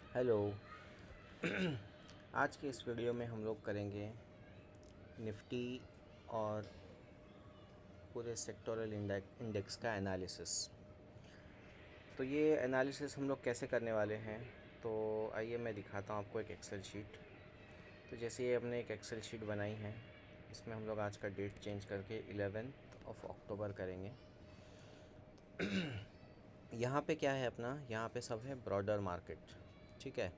Hello. आज के इस वीडियो में हम लोग करेंगे निफ्टी और पूरे सेक्टोरल इंडेक्स का एनालिसिस। तो ये एनालिसिस हम लोग कैसे करने वाले हैं, तो आइए मैं दिखाता हूँ आपको एक एक्सेल शीट। तो जैसे ये हमने एक एक्सेल शीट बनाई है, इसमें हम लोग आज का डेट चेंज करके 11 अक्टूबर करेंगे। यहाँ पे क्या है अपना, यहाँ पे सब है ब्रॉडर मार्केट। ठीक है,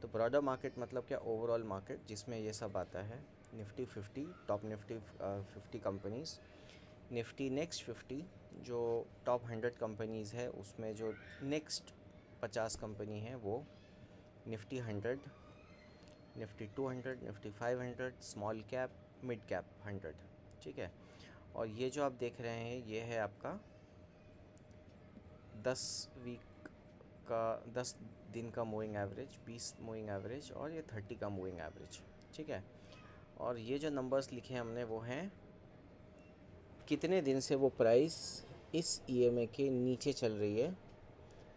तो ब्रॉडर मार्केट मतलब क्या, ओवरऑल मार्केट जिसमें ये सब आता है। Nifty 50, top Nifty 50 companies, Nifty next 50 जो टॉप 100 कंपनीज़ है, उसमें जो नेक्स्ट 50 कंपनी है वो Nifty 100, Nifty 200, Nifty 500, small cap, mid cap 100। ठीक है, और ये जो आप देख रहे हैं ये है आपका 10 वीक का, 10 दिन का मूविंग एवरेज, 20 मूविंग एवरेज और ये 30 का मूविंग एवरेज। ठीक है, और ये जो नंबर्स लिखे हैं हमने वो हैं कितने दिन से वो प्राइस इस ईएमए के नीचे चल रही है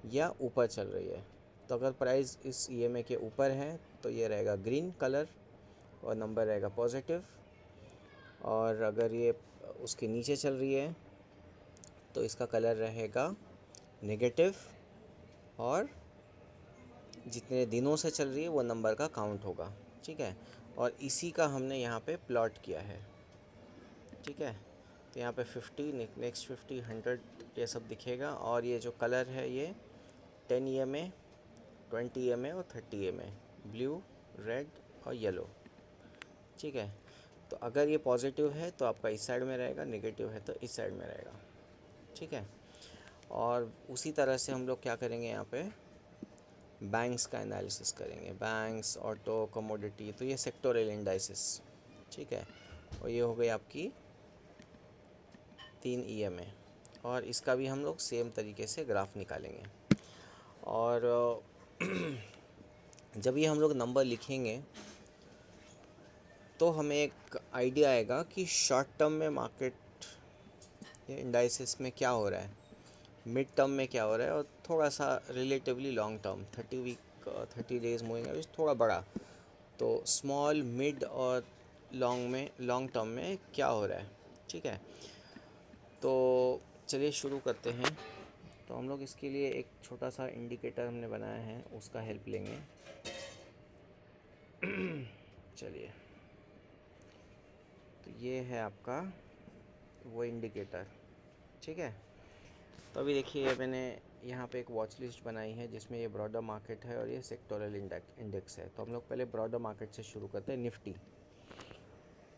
या ऊपर चल रही है। तो अगर प्राइस इस ईएमए के ऊपर है तो ये रहेगा ग्रीन कलर और नंबर रहेगा पॉजिटिव, और अगर ये उसके नीचे चल रही है तो इसका कलर रहेगा नेगेटिव, और जितने दिनों से चल रही है वो नंबर का काउंट होगा। ठीक है, और इसी का हमने यहाँ पे प्लॉट किया है। ठीक है, तो यहाँ पे 50, नेक्स्ट 50, 100 ये सब दिखेगा, और ये जो कलर है ये 10 EMA, 20 EMA और 30 EMA, ब्लू, रेड और येलो। ठीक है, तो अगर ये पॉजिटिव है तो आपका इस साइड में रहेगा, नेगेटिव है तो इस साइड में रहेगा। ठीक है, और उसी तरह से हम लोग क्या करेंगे, यहाँ पे बैंक्स का एनालिसिस करेंगे, बैंक्स, ऑटो, कमोडिटी, तो ये सेक्टोरल इंडाइसिस। ठीक है, और ये हो गई आपकी 3 EMA, और इसका भी हम लोग सेम तरीके से ग्राफ निकालेंगे। और जब ये हम लोग नंबर लिखेंगे तो हमें एक आइडिया आएगा कि शॉर्ट टर्म में मार्केट इंडाइसिस में क्या हो रहा है, मिड टर्म में क्या हो रहा है, और थोड़ा सा relatively long term 30 days moving average थोड़ा बड़ा, तो स्मॉल, मिड और लॉन्ग टर्म में क्या हो रहा है। ठीक है, तो चलिए शुरू करते हैं। तो हम लोग इसके लिए एक छोटा सा इंडिकेटर हमने बनाया है, उसका हेल्प लेंगे। चलिए, तो ये है आपका वो इंडिकेटर। ठीक है, तो अभी देखिए मैंने यहाँ पे एक वॉच लिस्ट बनाई है जिसमें ये ब्रॉडर मार्केट है और ये सेक्टोरल इंडेक्स है। तो हम लोग पहले ब्रॉडर मार्केट से शुरू करते हैं, निफ्टी।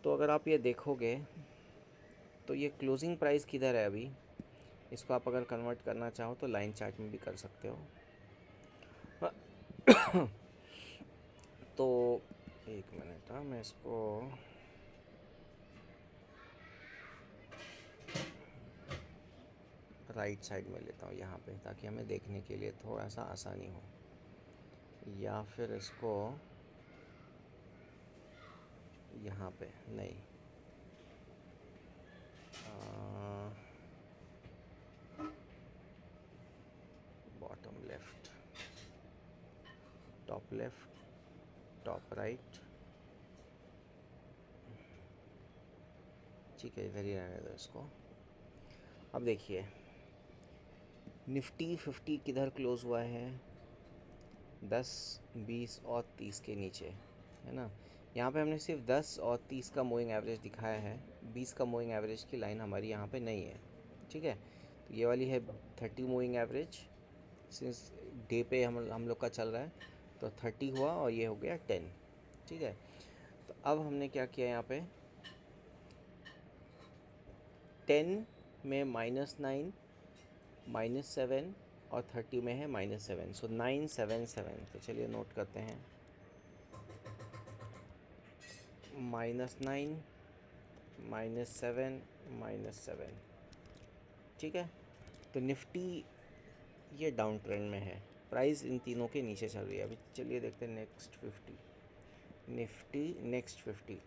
तो अगर आप ये देखोगे तो ये क्लोजिंग प्राइस किधर है अभी, इसको आप अगर कन्वर्ट करना चाहो तो लाइन चार्ट में भी कर सकते हो। तो एक मिनट, हाँ मैं इसको राइट साइड में लेता हूँ यहाँ पे, ताकि हमें देखने के लिए थोड़ा सा आसानी हो, या फिर इसको यहाँ पे नहीं, bottom left, top left, top right. ठीक है, इधर ही रहने दो इसको। अब देखिए निफ्टी 50 किधर क्लोज़ हुआ है, 10, 20 और 30 के नीचे, है ना। यहाँ पे हमने सिर्फ 10 और 30 का मूविंग एवरेज दिखाया है, 20 का मूविंग एवरेज की लाइन हमारी यहाँ पे नहीं है। ठीक है, तो ये वाली है 30 मूविंग एवरेज, सिंस डे पे हम लोग का चल रहा है, तो 30 हुआ और ये हो गया 10। ठीक है, तो अब हमने क्या किया, यहाँ पे 10 में -9, -7 और 30 में है -7, सो 977। तो चलिए नोट करते हैं, -9, -7, -7। ठीक है, तो निफ्टी ये डाउन ट्रेंड में है, प्राइस इन तीनों के नीचे चल रही है। अभी चलिए देखते हैं नेक्स्ट 50, निफ्टी नेक्स्ट 50।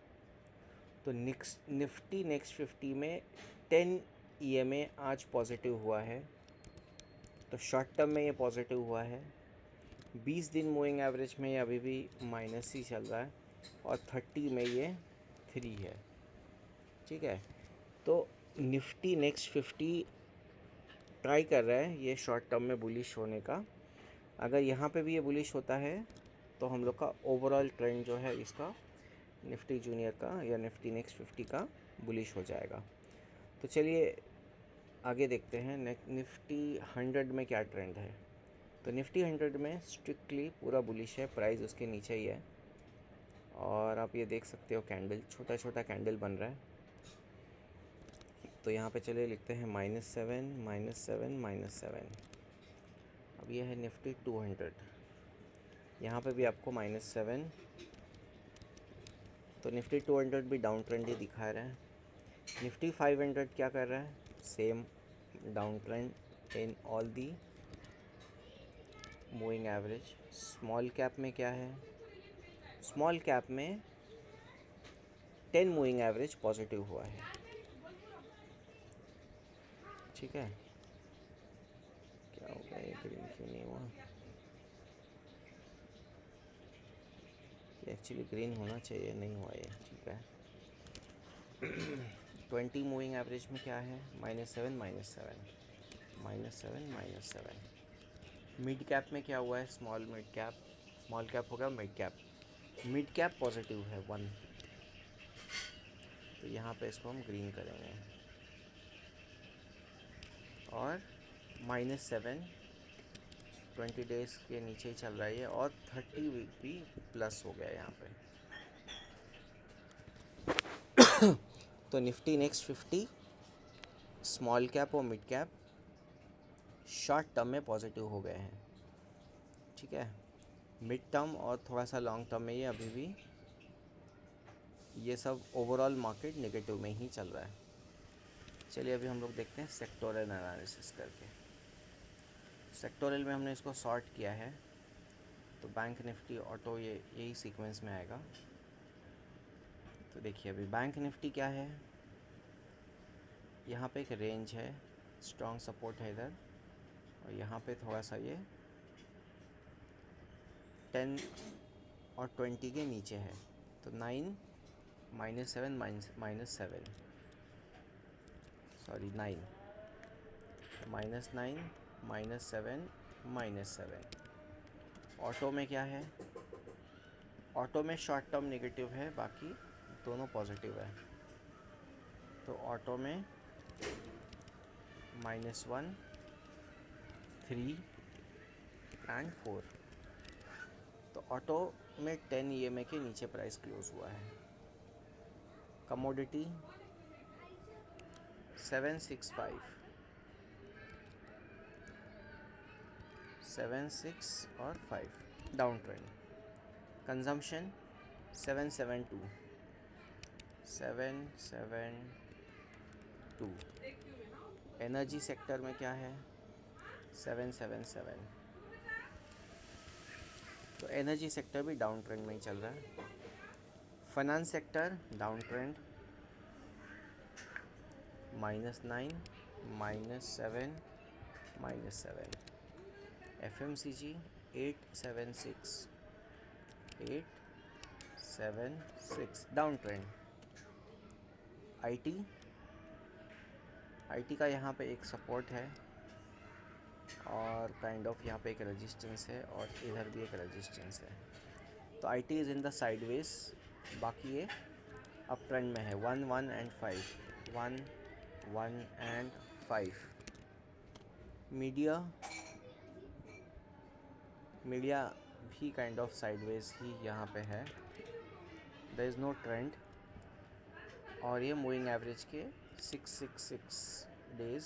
तो निफ्टी नेक्स्ट 50 में 10 EMA आज पॉजिटिव हुआ है, तो शॉर्ट टर्म में ये पॉजिटिव हुआ है। 20 दिन मूविंग एवरेज में ये अभी भी माइनस ही चल रहा है और 30 में ये 3 है। ठीक है, तो निफ्टी नेक्स्ट 50 ट्राई कर रहा है ये शॉर्ट टर्म में बुलिश होने का। अगर यहाँ पे भी ये बुलिश होता है तो हम लोग का ओवरऑल ट्रेंड जो है इसका निफ्टी जूनियर का या निफ्टी नेक्स्ट 50 का बुलिश हो जाएगा। तो चलिए आगे देखते हैं निफ्टी 100 में क्या ट्रेंड है। तो निफ्टी 100 में स्ट्रिक्टली पूरा बुलिश है, प्राइस उसके नीचे ही है और आप ये देख सकते हो कैंडल, छोटा छोटा कैंडल बन रहा है। तो यहाँ पे चलिए लिखते हैं -7 -7 -7। अब ये है निफ्टी 200, यहाँ पे भी आपको -7। तो निफ्टी 200 भी डाउन ट्रेंड ही दिखा रहा है। निफ्टी 500 क्या कर रहा है, same down trend in all the moving average. Small cap में क्या है, स्मॉल कैप में 10 मूविंग एवरेज पॉजिटिव हुआ है। ठीक है, क्या हो गया, ये ग्रीन क्यों नहीं हुआ, एक्चुअली ग्रीन होना चाहिए, नहीं हुआ ये। ठीक है 20 मूविंग एवरेज में क्या है, -7 -7 -7 -7। मिड कैप में क्या हुआ है, small mid cap, small cap होगा mid cap, mid cap positive है 1। तो यहाँ पे इसको हम ग्रीन करेंगे और -7 20 डेज़ के नीचे ही चल रहा है ये और 30 वीक भी प्लस हो गया यहाँ पे। तो निफ्टी नेक्स्ट 50 स्मॉल कैप और मिड कैप शॉर्ट टर्म में पॉजिटिव हो गए हैं। ठीक है, मिड टर्म और थोड़ा सा लॉन्ग टर्म में ये अभी भी ये सब ओवरऑल मार्केट नेगेटिव में ही चल रहा है। चलिए अभी हम लोग देखते हैं सेक्टोरल एनालिसिस करके। सेक्टोरल में हमने इसको सॉर्ट किया है, तो बैंक निफ्टी ऑटो ये यही सीक्वेंस में आएगा। तो देखिए अभी बैंक निफ्टी क्या है, यहाँ पे एक रेंज है, स्ट्रॉन्ग सपोर्ट है इधर, और यहाँ पे थोड़ा सा ये 10 और 20 के नीचे है। तो 9 -7 -7 सॉरी 9 -9 -7 -7। ऑटो में क्या है, ऑटो में शॉर्ट टर्म नेगेटिव है, बाकी दोनों पॉजिटिव है। तो ऑटो में -1 3 एंड 4। तो ऑटो में 10 EMA के नीचे प्राइस क्लोज हुआ है। कमोडिटी 765 7 6 और 5 down trend. Consumption 772 772। Energy sector में क्या है, 777। तो एनर्जी सेक्टर भी डाउन ट्रेंड में ही चल रहा है। Finance sector down trend -9 -7 -7। FMCG 876 876 down trend. IT का यहाँ पे एक सपोर्ट है और काइंड ऑफ यहाँ पे एक रेजिस्टेंस है और इधर भी एक रेजिस्टेंस है। तो IT is in the sideways, बाकी ये अप ट्रेंड में है। 1 1 एंड 5 1 1 एंड 5। मीडिया भी काइंड ऑफ साइडवेज ही यहाँ पे है, देयर इज़ नो ट्रेंड, और ये मूविंग एवरेज के 666 डेज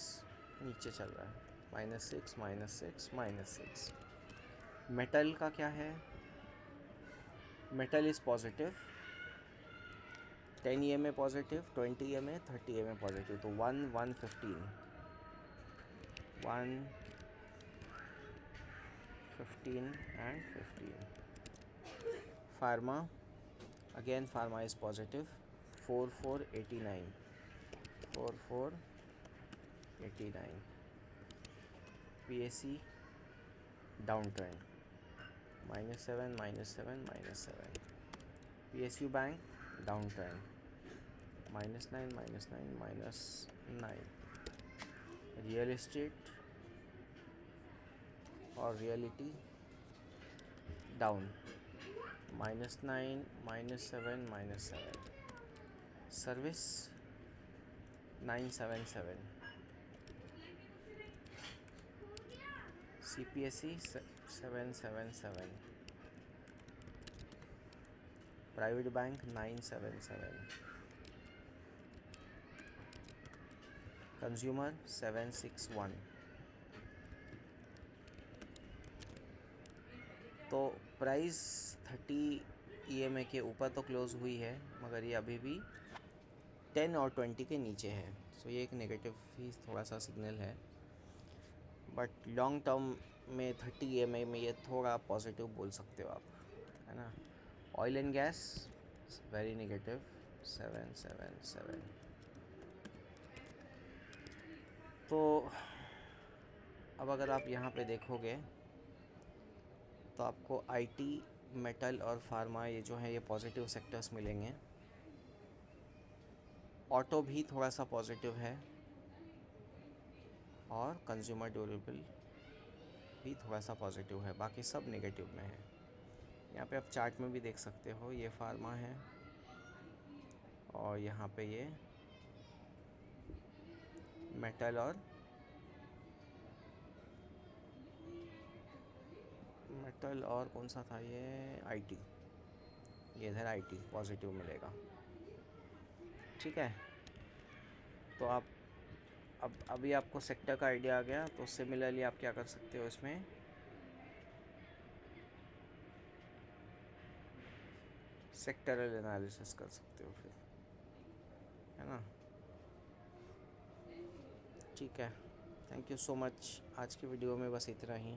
नीचे चल रहा है, -6 -6 -6। मेटल का क्या है, metal is positive, 10 EMA positive, 20 EMA 30 EMA positive. तो 1 1 15 1 15 and 15। Pharma again, pharma is positive, 4 4 89 4 4 89। PSE down trend, -7, -7, -7. PSU bank down trend, -9, -9, -9. Real estate और reality down, -9, -7, -7. Service 977. CPSE 777. Private bank 977. Consumer 761. तो price 30 EMA के ऊपर तो close हुई है, मगर ये अभी भी 10 और 20 के नीचे है. सो ये एक नेगेटिव ही थोड़ा सा सिग्नल है, बट लॉन्ग टर्म में 30 EMA में ये थोड़ा पॉजिटिव बोल सकते हो आप, है ना. Oil and gas very negative, 777. तो अब अगर आप यहाँ पे देखोगे तो आपको IT, मेटल और फार्मा ये जो है ये पॉजिटिव सेक्टर्स मिलेंगे. ऑटो भी थोड़ा सा पॉजिटिव है और कंज्यूमर ड्यूरेबल भी थोड़ा सा पॉजिटिव है, बाकी सब नेगेटिव में है. यहाँ पे आप चार्ट में भी देख सकते हो, ये फार्मा है और यहाँ पे ये मेटल और कौन सा था ये, IT. ये इधर IT पॉजिटिव मिलेगा. ठीक है, तो आप अब अभी आपको सेक्टर का आइडिया आ गया. तो सिमिलरली आप क्या कर सकते हो, इसमें सेक्टरल एनालिसिस कर सकते हो फिर, है ना. ठीक है, थैंक यू सो मच. आज की वीडियो में बस इतना ही.